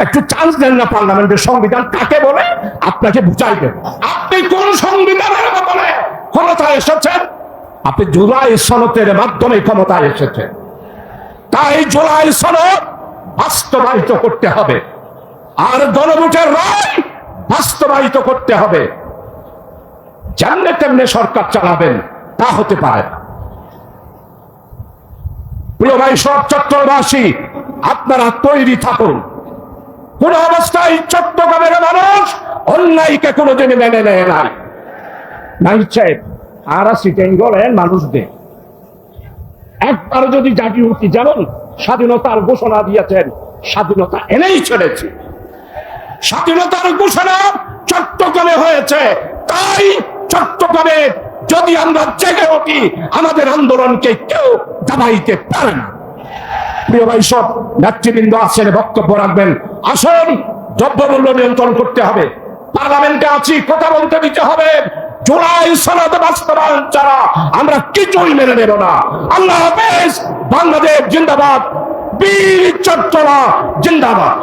একটু চান্স দেন না পার্লামেন্টের সংবিধান কাকে বলে আপনাকে বুঝাই দেন। আপনি কোন সংবিধানের বলে ক্ষমতায় এসেছেন? আপনি জুলাই সনদের মাধ্যমে ক্ষমতায় এসেছেন। তাই জুলাই সনদ বাস্তবায়িত করতে হবে, আর গণভোটের রায় বাস্তবায়িত করতে হবে। যেমনে তেমনে সরকার চালাবেন তা হতে পারে না। প্রিয় ভাই, সব চট্টগ্রামবাসী আপনারা তৈরি থাকুন। কোন অবস্থায় চট্টগ্রামের মানুষ অন্যায়কে কোনোদিন মেনে নেয় নাই। আর সিটেঙ্গলের মানুষদের একবার যদি জাগিয়ে উঠি, যেমন স্বাধীনতার ঘোষণা দিয়েছেন, স্বাধীনতা এনেই চলেছে। স্বাধীনতার ঘোষণা চট্টগ্রামে হয়েছে, তাই চট্টগ্রামে যদি আমরা জেগে উঠি আমাদের আন্দোলনকে কেউ দাবাইতে পারে না। প্রিয় ভাই, সব নেতৃবৃন্দ আছেন, বক্তব্য রাখবেন। আসুন, দ্রব্যমূল্য নিয়ন্ত্রণ করতে হবে। পার্লামেন্টে আছি, কথা বলতে দিতে হবে। জুলাই সনদ বাস্তবায়ন ছাড়া আমরা কিছুই মেনে নেব না। আল্লাহ হাফেজ। বাংলাদেশ জিন্দাবাদ। বীর চট্টগ্রাম জিন্দাবাদ।